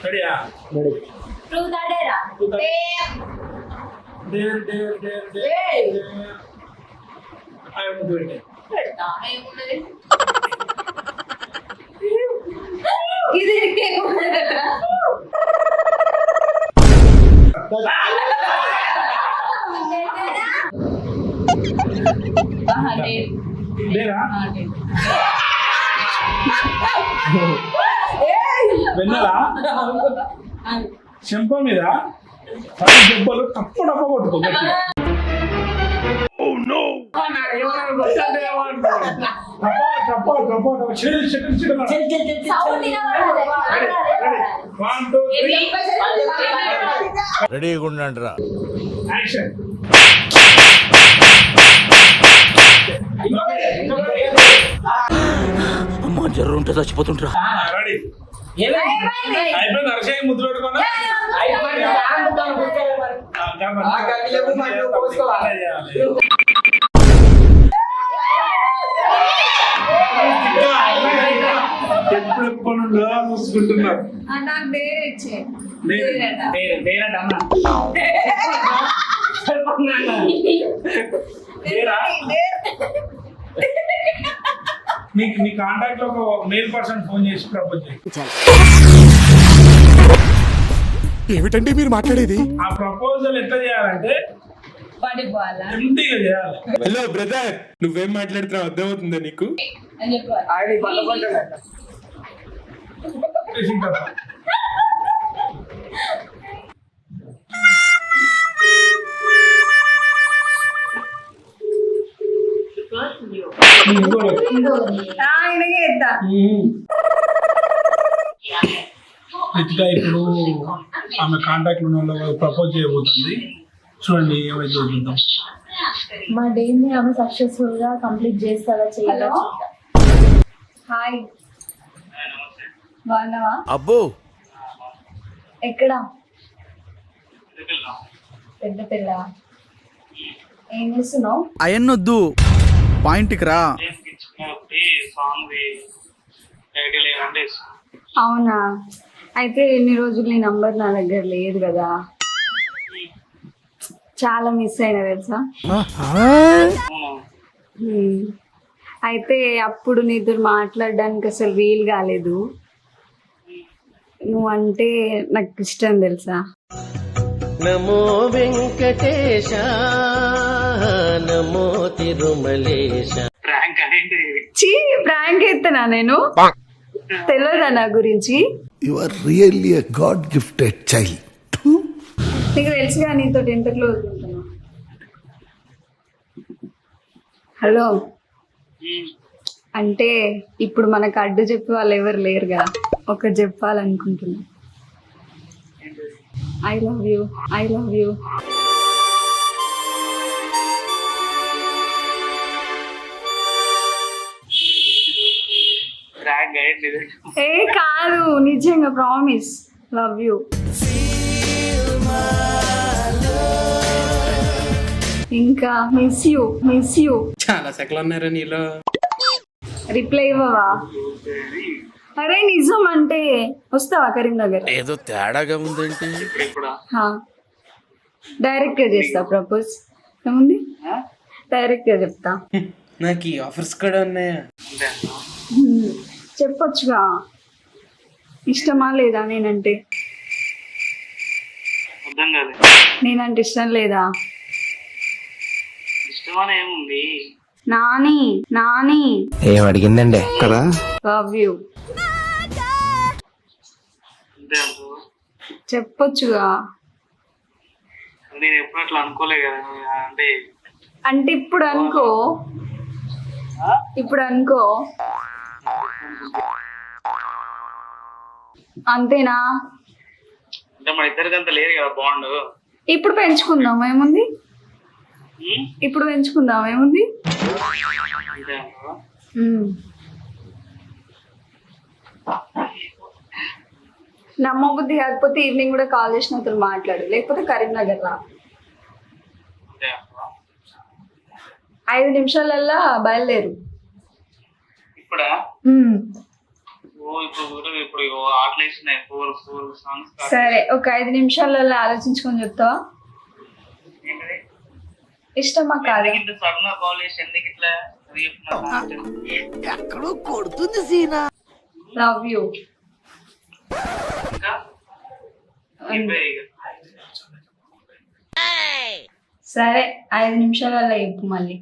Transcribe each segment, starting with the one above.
రెడీయా? ట్రూత్ ఆడేరా పెడతా ఏమున్నది ఇది వెన్నెలా చెంప మీద 10 దెబ్బలు టప్పు టప్ప కొట్టుకో రెడీగా ఉండండి రా. అమ్మా జర్రు ఉంటే చచ్చిపోతుంటరా. అయిపోయింది అరసే ముద్దు పెట్టుకున్నా ఎప్పుడెప్పుడు చూసుకుంటున్నారు. మీకు మీ కాంటాక్ట్ లో ఒక మెయిల్ పర్సన్ ఫోన్ చేసి ప్రపోజ్ చేయాలి. ఏమిటండి మీరు మాట్లాడేది? ఆ ప్రపోజల్ ఎట్లా చేయాలంటే ఎంటీగా చేయాలి. హలో బ్రదర్, నువ్వేం మాట్లాడుతున్నావు అర్థమవుతుందా నీకు? రితికా ఇప్పుడు ఆమె కాంటాక్ట్ ఉన్న వాళ్ళు ప్రపోజ్ చేయబోతుంది. చూడండి ఏమైతే చూద్దాం. మా డేని ఆమె సక్సెస్ఫుల్ గా కంప్లీట్ చేస్తారా చేయాలా? హాయ్ బాగున్నావా? అబ్బో ఎక్కడ? పెద్ద పిల్ల. ఏం చేస్తున్నావు? అయన్నొద్దు, పాయింట్కి రా. అవునా, అయితే ఎన్ని రోజులు నీ నంబర్ నా దగ్గర లేదు కదా, చాలా మిస్ అయినా తెలుసా. అయితే అప్పుడు నీతో మాట్లాడడానికి అసలు వీలు కాలేదు. నువ్వు అంటే నాకు ఇష్టం తెలుసా. నమో వెంకటేశ నమో తిరుమలేశ. చీ, ప్రాంక్ ఎత్తనా నేను? తెలియదా నా గురించి? You are really a God-gifted child. నీకు తెలుసుగా నీతో ఎంత క్లోజ్ ఉంటున్నా. హలో, అంటే ఇప్పుడు మనకు అడ్డు చెప్పే వాళ్ళు ఎవరు లేరుగా, ఒకటి చెప్పాలనుకుంటున్నా. I love you, I love you. ఏ కాదు, నిజంగా ప్రామిస్, లవ్ యూ. ఇంకా మిస్ యూ, మిస్ యూ. చాలా సెకలు ఉన్నారా నీలో? రిప్లై ఇవ్వవా? అరే నిజం, అంటే వస్తావా కరీంనగర్? ఏదో తేడాగా ఉందంటే డైరెక్ట్ గా చేస్తా ప్రపోజ్. ఏముంది, డైరెక్ట్ గా చెప్తా. నాకు ఈ ఆఫర్స్ కూడా ఉన్నాయా? చెప్పొచ్చుగా. ఇష్టమా లేదా నేనంటే? నేనంటే ఇష్టం లేదా? నాని, నాని ఏం అడిగిందండి కదా? Love you. చెప్పొచ్చుగా. నేను ఎప్పుడు అట్లా అనుకోలే కదా. అంటే ఇప్పుడు అనుకో, ఇప్పుడు అనుకో. అంతేనా? అంటే మన ఇద్దరికి అంత లేదు కదా బాండ్. ఇప్పుడు పెంచుకుందాం ఏముంది, ఇప్పుడు పెంచుకుందాం ఏముంది. నమ్మబుద్ధి కాకపోతే ఈవినింగ్ కూడా కాల్ చేసిన అతను మాట్లాడు, లేకపోతే కరీంనగర్ రా. 5 నిమిషాలల్లా బయలుదేరు. ఇప్పుడా? ఇప్పుడు ఆటలు వేసినాయి 4 సాంగ్స్. సరే ఒక 5 నిమిషాలలో ఆలోచించుకొని చెప్తావా? ఏంటది? ఇష్టమా కాదా? ఇంత సడన్ గా కాల్ చేసి ఎందుకు ఇట్లా లవ్ యూ. ఇంకా చెప్పే ఇక. సరే 5 నిమిషాలలో చెప్పు మళ్ళీ.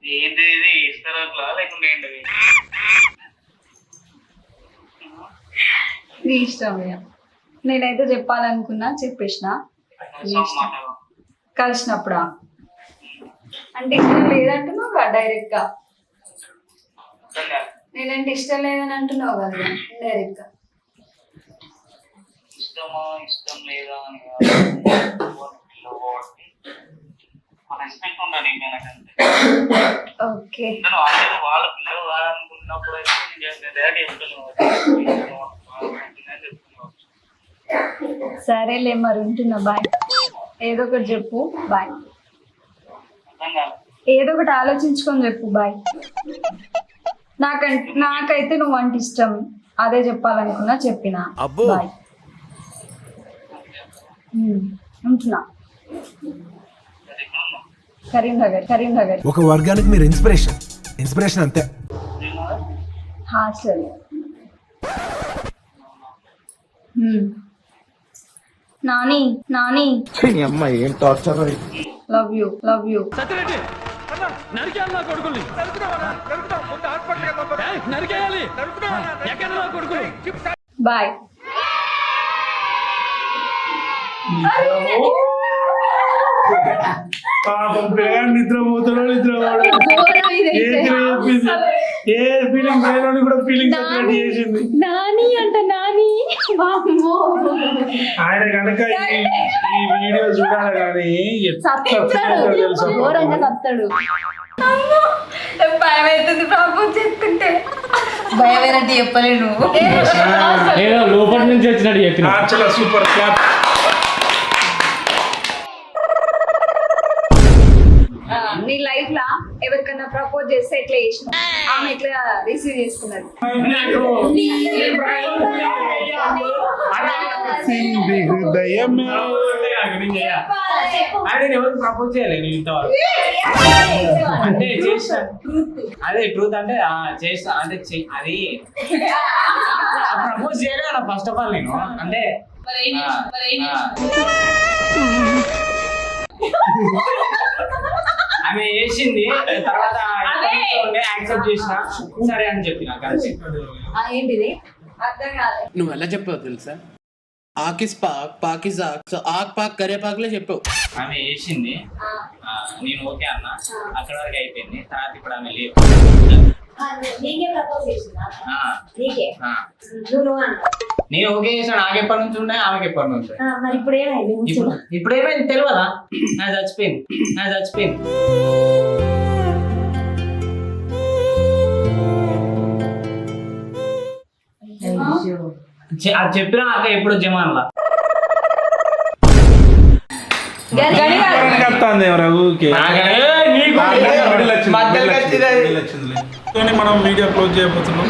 ఏంటి ఇది ఇస్తారా లేకుంటే ఏంటది? నీ ఇష్టం ఇక. నేనైతే చెప్పాలనుకున్నా చెప్పేసిన. నీ ఇష్టం. కలిసినప్పుడా అంటే ఇష్టం లేదంటున్నావు కదా డైరెక్ట్ గా. నేనంటే ఇష్టం లేదని అంటున్నావు కదా డైరెక్ట్ గా. ఇష్టమా ఇష్టం లేదా అని మన రెస్పెక్ట్ ఉండాలి మనకంటే. ఓకే వాళ్ళ పిల్లలు కాదనుకున్నప్పుడు అయితే నేను డాడీ చెప్తున్నాను. సరేలే మరి ఉంటున్నా. బాయ్. ఏదో ఒకటి చెప్పు. బాయ్. ఏదో ఒకటి ఆలోచించుకొని చెప్పు. బాయ్. నాకైతే నువ్వు అంటే ఇష్టం, అదే చెప్పాలనుకున్నా చెప్పిన. బాయ్. ఉంటున్నా. కరీంనగర్ ఒక వర్గానికి మీరు ఇన్స్పిరేషన్ అంతే. హాస్టల్. నాని అమ్మాయి ఏం టార్చర్. Love you. బాయ్. పాపం పిల్లగాడు నిద్రపోతాడో ఏ ఫీలింగ్ లేనోని కూడా ఫీలింగ్ చేసింది నాని ఆయన కనుక ఈ వీడియో చూడాలి కానీ ఘోరంగా చెప్తాడు. భయం అవుతుంది ప్రాబ్లం చెప్తుంటే. భయమైనట్టు చెప్పలేను. లోపల నుంచి వచ్చినట్టు చెప్పిన. చాలా సూపర్ క్లాప్. నీ లైఫ్ లా ఎవరికైనా ప్రపోజ్ చేస్తే ఎట్లా చేసిన, ఆమె ఎట్లా రిసీవ్ చేసుకున్నది? ప్రపోజ్ చేయలేదు నేను ఇంతవరకు. అంటే చేసిన అదే ట్రూత్ అంటే చేసిన అంటే అది ప్రపోజ్ చేయలేదు ఫస్ట్ ఆఫ్ ఆల్ నేను. అంటే ఆమె వేసింది తర్వాత యాక్సెప్ట్ చేసిన సరే అని చెప్పిన కలిసి. ఏంటిది అర్థం కాలేదు. నువ్వు ఎలా చెప్పావు తెలుసా? ఆకిస్ పాక్ పాకిస్ ఆక్, సో ఆక్ పాక్ కరేపాకులే చెప్పావు. ఆమె వేసింది, నేను ఓకే అన్న, అక్కడ వరకు అయిపోయింది. తర్వాత ఇప్పుడు ఆమె లేదు. నేను ఓకే చేసిన. నాకు ఎప్పటి నుంచి ఉన్నాయి, ఆమెకి ఎప్పటి నుంచి. ఇప్పుడు ఏమైంది తెలియదా? నాకు చచ్చిపోయింది. అది చెప్పినా అక్క ఎప్పుడు జమాన్లా మనం వీడియో క్లోజ్ చేయబోతున్నాం.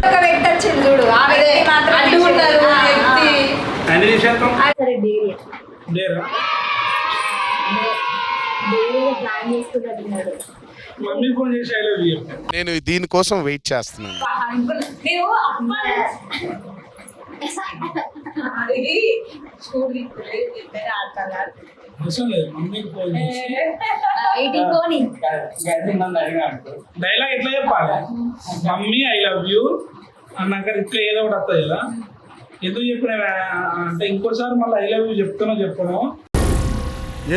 ఒక వ్యక్తి వచ్చింది చూడు, ఆ వ్యక్తి మాత్రం ప్లాన్ చేసుకున్నట్టున్నాడు. మమ్మీ ఫోన్ చేసి ఐ లవ్ యూ చెప్పాను. నేను దీనికోసం వెయిట్ చేస్తున్నాను. మమ్మీకి ఫోన్ చేసి డైలాగ్ ఎట్లా చెప్పాలి? మమ్మీ ఐ లవ్ యూ అన్నాక ఇట్లా ఏదో ఒకటి వస్తుంది కదా. ఎందుకు చెప్పిన అంటే ఇంకోసారి మళ్ళీ ఐ లవ్ యూ చెప్తానో చెప్పను.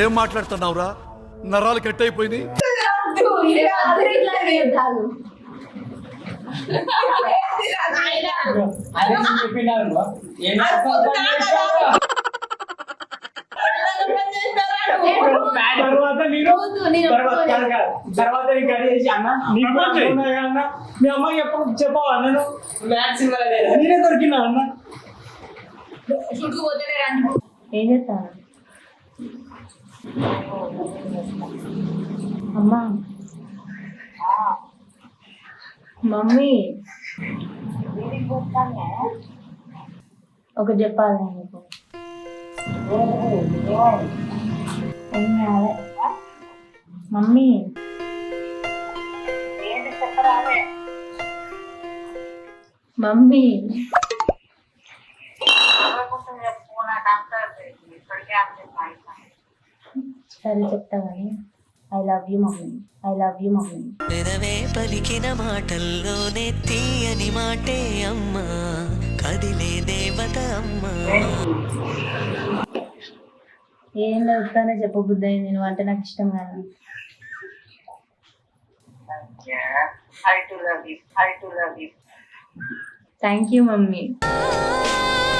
ఏం మాట్లాడుతున్నావురా? నరాలు కట్ అయిపోయింది. తర్వాత మీ అమ్మకి ఎప్పుడు చెప్పావు అన్న? నేనే దొరికినా అన్న. ఏం చేస్తాను? అమ్మా మమ్మీ ఒకటి చెప్పాలి నీకు ఏం కాలే మమ్మీ మమ్మీ సరే చెప్తా కానీ I love you mummy I love you mummy పెదవే పలికిన మాటల్లోనే తీయని మాటే అమ్మా కదిలే దేవత అమ్మా ఏం చెప్తానే చెప్పబుద్ది అయింది నువ్వు అంటే నాకు ఇష్టం కదా I to love you. Thank you mummy ఆ